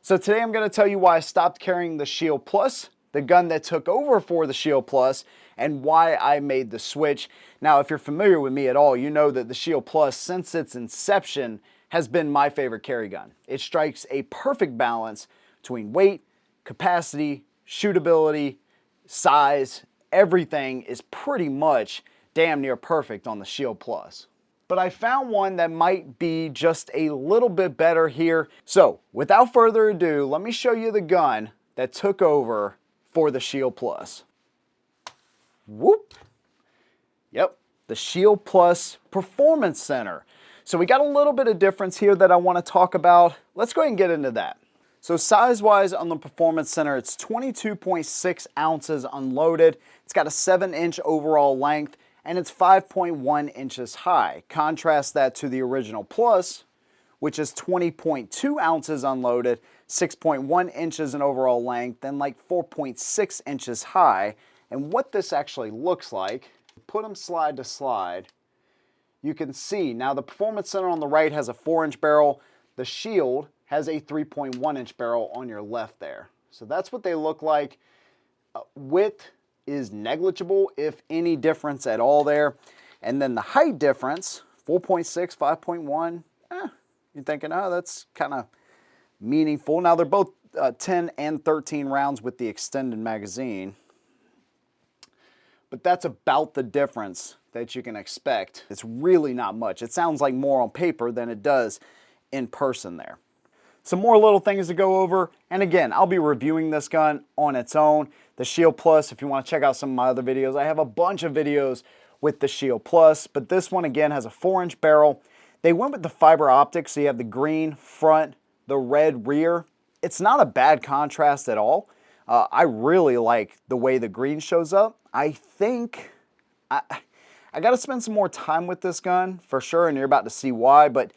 So today I'm going to tell you why I stopped carrying the Shield Plus, the gun that took over for the Shield Plus, and why I made the switch. Now, if you're familiar with me at all, you know that the Shield Plus, since its inception, has been my favorite carry gun. It strikes a perfect balance between weight, capacity, shootability, size. Everything is pretty much damn near perfect on the Shield Plus. But I found one that might be just a little bit better here. So without further ado, let me show you the gun that took over for the Shield Plus. Whoop. Yep, the Shield Plus Performance Center. So we got a little bit of difference here that I want to talk about. Let's go ahead and get into that. So size-wise on the Performance Center, it's 22.6 ounces unloaded. It's got a 7-inch overall length, and it's 5.1 inches high. Contrast that to the original Plus, which is 20.2 ounces unloaded, 6.1 inches in overall length, and like 4.6 inches high. And what this actually looks like, put them slide to slide, you can see now the Performance Center on the right has a 4-inch barrel. The Shield has a 3.1-inch barrel on your left there. So that's what they look like. Width is negligible, if any difference at all there. And then the height difference, 4.6, 5.1, you're thinking, oh, that's kind of meaningful. Now they're both 10 and 13 rounds with the extended magazine. But that's about the difference that you can expect. It's really not much. It sounds like more on paper than it does in person there. Some more little things to go over, and again, I'll be reviewing this gun on its own. The Shield Plus, if you want to check out some of my other videos, I have a bunch of videos with the Shield Plus, but this one again has a 4-inch barrel. They went with the fiber optics, so you have the green front, the red rear. It's not a bad contrast at all. I really like the way the green shows up. I think I got to spend some more time with this gun for sure, and you're about to see why, but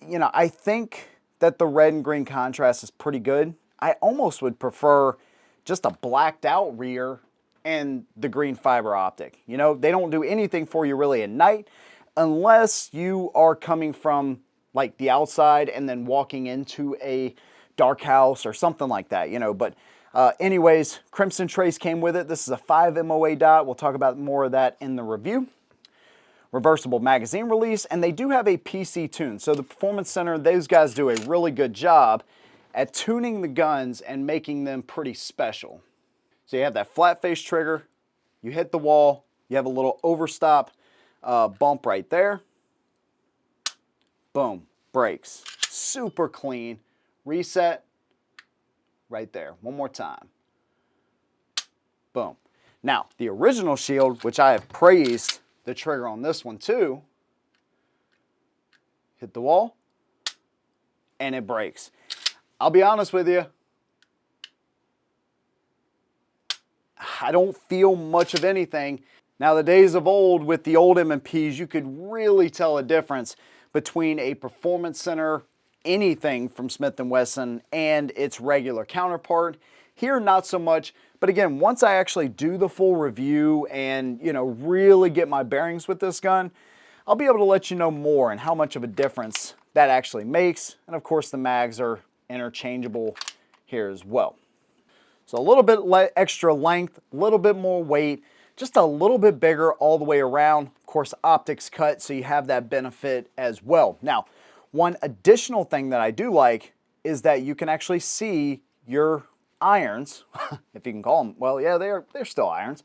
you know, I think that the red and green contrast is pretty good. I almost would prefer just a blacked out rear and the green fiber optic. You know, they don't do anything for you really at night unless you are coming from like the outside and then walking into a dark house or something like that, you know. But anyways, Crimson Trace came with it. This is a 5 MOA dot. We'll talk about more of that in the review. Reversible magazine release, and they do have a PC tune. So the Performance Center, those guys do a really good job at tuning the guns and making them pretty special. So you have that flat face trigger, you hit the wall, you have a little overstop bump right there. Boom, brakes. Super clean. Reset right there. One more time. Boom. Now, the original Shield, which I have praised the trigger on this one too, hit the wall and it breaks. I'll be honest with you, I don't feel much of anything. Now the days of old with the old M&Ps, you could really tell a difference between a Performance Center, anything from Smith & Wesson, and its regular counterpart. Here, not so much. But again, once I actually do the full review and, you know, really get my bearings with this gun, I'll be able to let you know more and how much of a difference that actually makes. And of course, the mags are interchangeable here as well. So a little bit extra length, a little bit more weight, just a little bit bigger all the way around. Of course, optics cut, so you have that benefit as well. Now, one additional thing that I do like is that you can actually see your irons, if you can call them, well, yeah, they're still irons.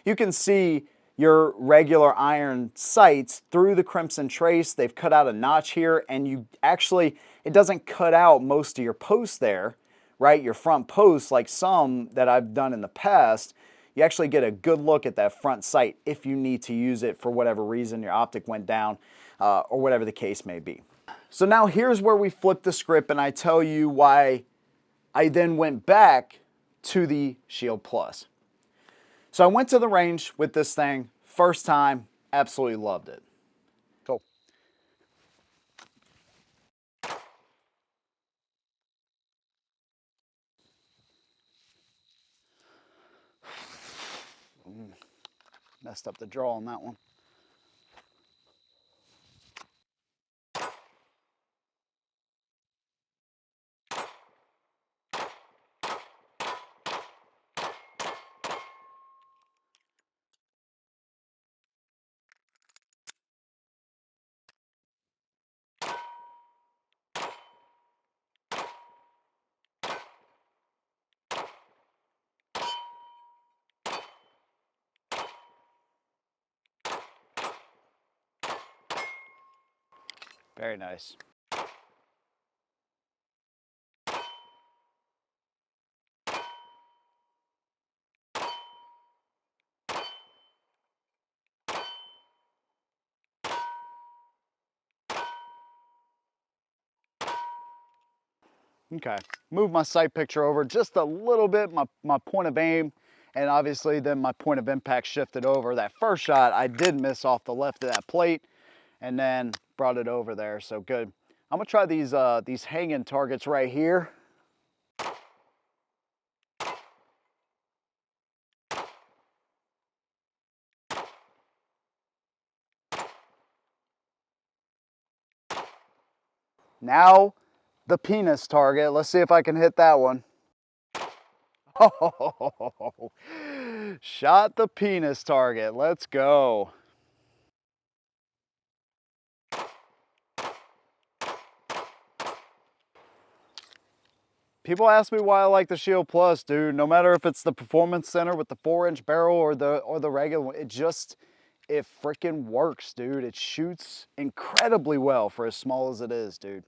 You can see your regular iron sights through the Crimson Trace. They've cut out a notch here, and you actually, it doesn't cut out most of your posts there, right? Your front posts, like some that I've done in the past, you actually get a good look at that front sight if you need to use it for whatever reason, your optic went down, or whatever the case may be. So now here's where we flip the script and I tell you why I then went back to the Shield Plus. So I went to the range with this thing, first time, absolutely loved it. Cool. Messed up the draw on that one. Very nice. Okay, move my sight picture over just a little bit, my point of aim, and obviously then my point of impact shifted over. That first shot, I did miss off the left of that plate, and then brought it over there, so good. I'm gonna try these hanging targets right here. Now, the penis target. Let's see if I can hit that one. Oh, shot the penis target. Let's go. People ask me why I like the Shield Plus, dude. No matter if it's the Performance Center with the 4-inch barrel or the regular one, it freaking works, dude. It shoots incredibly well for as small as it is, dude.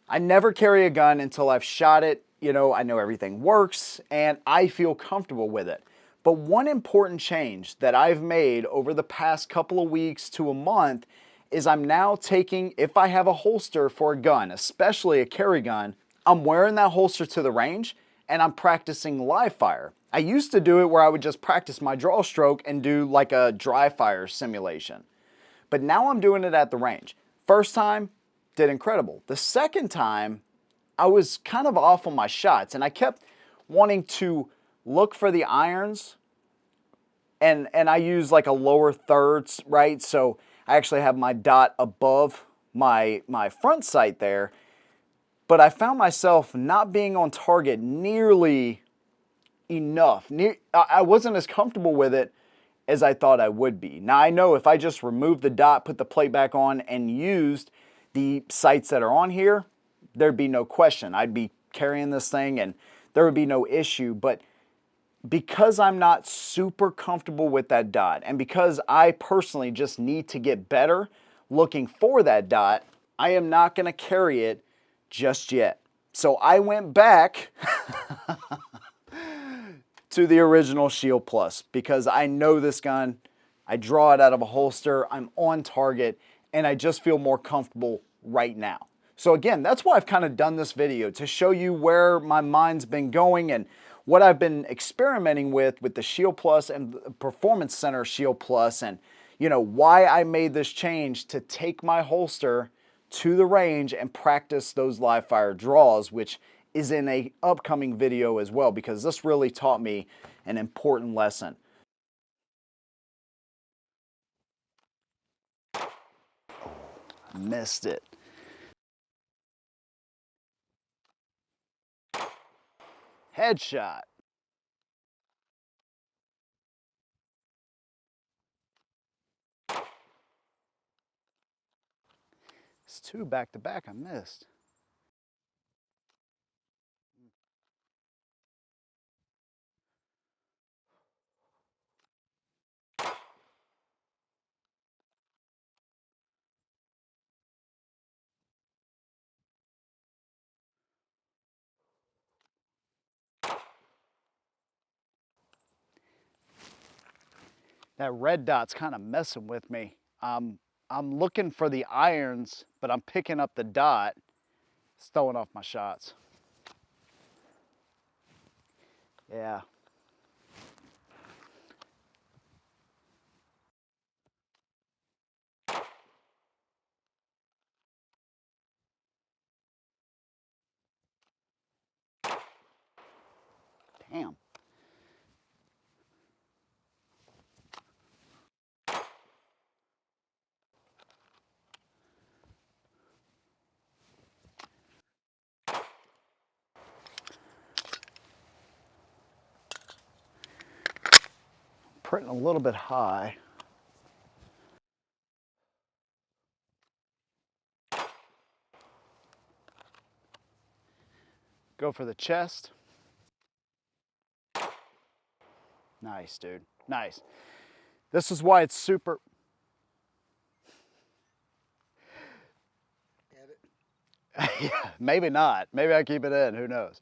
I never carry a gun until I've shot it. You know, I know everything works and I feel comfortable with it. But one important change that I've made over the past couple of weeks to a month is I'm now taking, if I have a holster for a gun, especially a carry gun, I'm wearing that holster to the range and I'm practicing live fire. I used to do it where I would just practice my draw stroke and do like a dry fire simulation. But now I'm doing it at the range. First time, did incredible. The second time, I was kind of off on my shots and I kept wanting to look for the irons and I use like a lower thirds, right? So I actually have my dot above my front sight there, but I found myself not being on target nearly enough. I wasn't as comfortable with it as I thought I would be. Now I know if I just removed the dot, put the plate back on, and used the sights that are on here, there'd be no question. I'd be carrying this thing and there would be no issue. But because I'm not super comfortable with that dot, and because I personally just need to get better looking for that dot, I am not going to carry it just yet. So I went back to the original Shield Plus because I know this gun, I draw it out of a holster, I'm on target, and I just feel more comfortable right now. So again, that's why I've kind of done this video, to show you where my mind's been going and what I've been experimenting with the Shield Plus and the Performance Center Shield Plus, and you know why I made this change to take my holster to the range and practice those live fire draws, which is in a upcoming video as well, because this really taught me an important lesson. Missed it. Headshot. It's two back to back I missed. That red dot's kind of messing with me. I'm looking for the irons, but I'm picking up the dot. It's throwing off my shots. Yeah. Damn. Printing a little bit high. Go for the chest. Nice, dude. Nice. This is why it's super. Yeah, maybe not. Maybe I keep it in, who knows.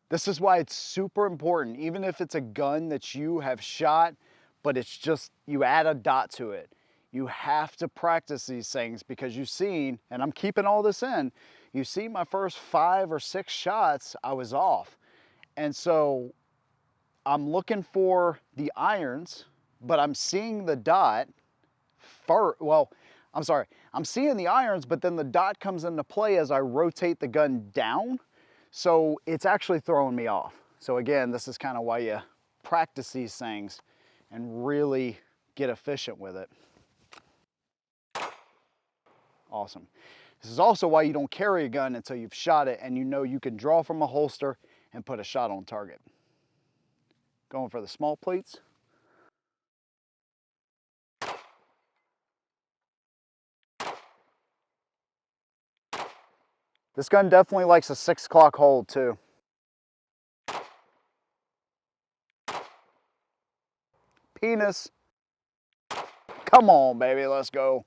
This is why it's super important, even if it's a gun that you have shot, but it's just, you add a dot to it. You have to practice these things because you've seen, and I'm keeping all this in, you see my first 5 or 6 shots, I was off. And so I'm looking for the irons, but I'm seeing the dot well, I'm sorry, I'm seeing the irons, but then the dot comes into play as I rotate the gun down. So it's actually throwing me off. So again, this is kind of why you practice these things and really get efficient with it. Awesome. This is also why you don't carry a gun until you've shot it and you know you can draw from a holster and put a shot on target. Going for the small plates. This gun definitely likes a 6 o'clock hold too. Penis. Come on, baby, let's go.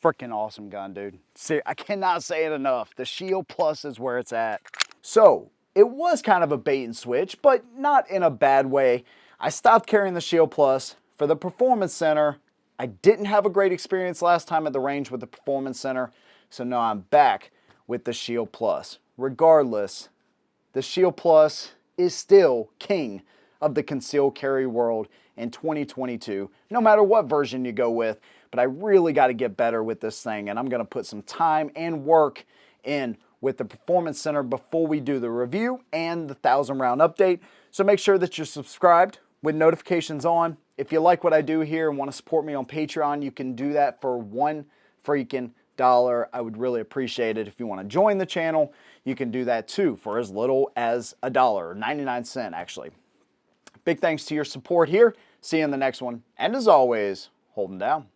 Freaking awesome gun, dude. See, I cannot say it enough. The Shield Plus is where it's at. So, it was kind of a bait and switch, but not in a bad way. I stopped carrying the Shield Plus for the Performance Center. I didn't have a great experience last time at the range with the Performance Center, so now I'm back with the Shield Plus. Regardless, the Shield Plus is still king of the concealed carry world in 2022, no matter what version you go with. But I really got to get better with this thing, and I'm going to put some time and work in with the Performance Center before we do the review and the 1,000 round update. So make sure that you're subscribed with notifications on. If you like what I do here and want to support me on Patreon, you can do that for $1 freaking dollar. I would really appreciate it. If you want to join the channel, you can do that too for as little as $1, 99 cents actually. Big thanks to your support here. See you in the next one. And as always, hold 'em down.